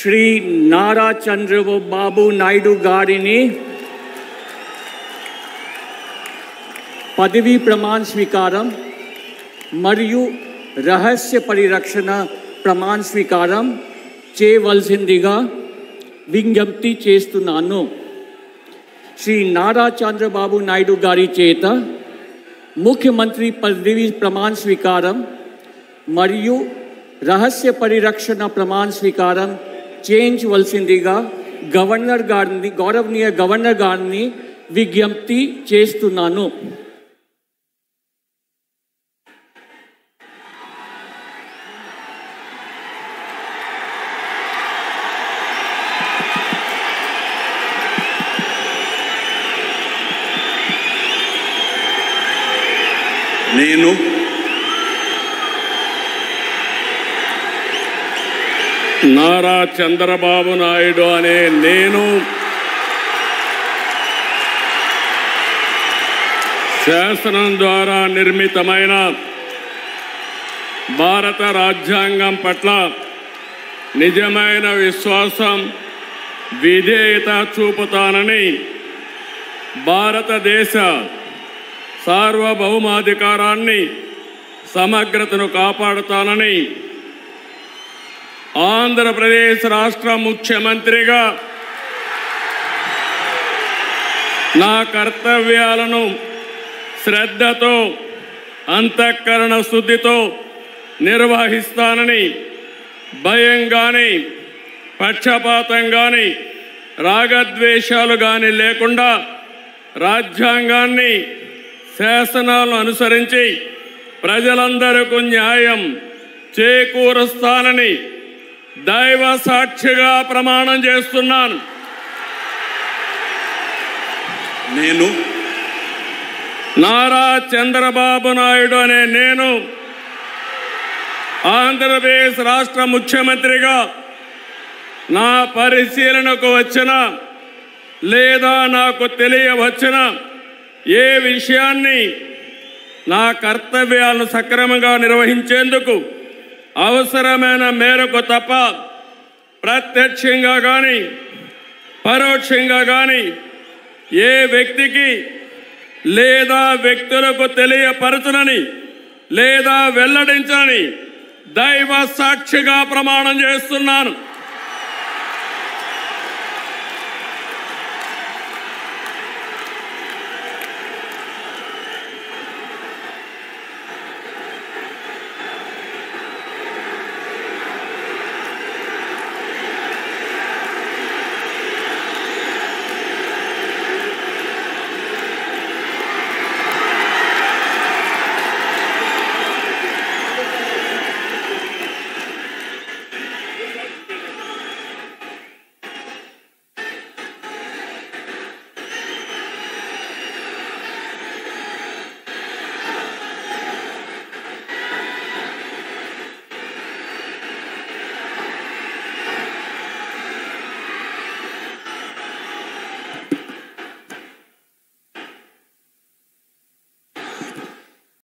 శ్రీ నారా చంద్రబాబు నాయుడు గారిని పదవీ ప్రమాణ స్వీకారం మరియు రహస్య పరిరక్షణ ప్రమాణ స్వీకారం చేయవలసిందిగా విజ్ఞప్తి చేస్తున్నాను. శ్రీ నారా చంద్రబాబు నాయుడు గారి చేత ముఖ్యమంత్రి పదవీ ప్రమాణ స్వీకారం మరియు రహస్య పరిరక్షణ ప్రమాణ స్వీకారం చేయించవలసిందిగా గౌరవనీయ గవర్నర్ గారిని విజ్ఞప్తి చేస్తున్నాను. నేను నారా చంద్రబాబు నాయుడు అనే నేను శాసనం ద్వారా నిర్మితమైన భారత రాజ్యాంగం పట్ల నిజమైన విశ్వాసం, విధేయత చూపుతానని, భారతదేశ సార్వభౌమాధికారాన్ని, సమగ్రతను కాపాడుతానని, ఆంధ్రప్రదేశ్ రాష్ట్ర ముఖ్యమంత్రిగా నా కర్తవ్యాలను శ్రద్ధతో, అంతఃకరణ శుద్ధితో నిర్వహిస్తానని, భయం కానీ, పక్షపాతం కానీ, రాగద్వేషాలు కానీ లేకుండా రాజ్యాంగాన్ని, శాసనాలను అనుసరించి ప్రజలందరికీ న్యాయం చేకూరుస్తానని దైవ సాక్షిగా ప్రమాణం చేస్తున్నాను. నేను నారా చంద్రబాబు నాయుడు అనే నేను ఆంధ్రప్రదేశ్ రాష్ట్ర ముఖ్యమంత్రిగా నా పరిశీలనకు వచ్చిన లేదా నాకు తెలియవచ్చిన ఏ విషయాన్ని నా కర్తవ్యాలను సక్రమంగా నిర్వహించేందుకు అవసరమైన మేరకు తప్ప ప్రత్యక్షంగా కానీ పరోక్షంగా కానీ ఏ వ్యక్తికి లేదా వ్యక్తులకు తెలియపరచనని లేదా వెల్లడించని దైవ సాక్షిగా ప్రమాణం చేస్తున్నాను.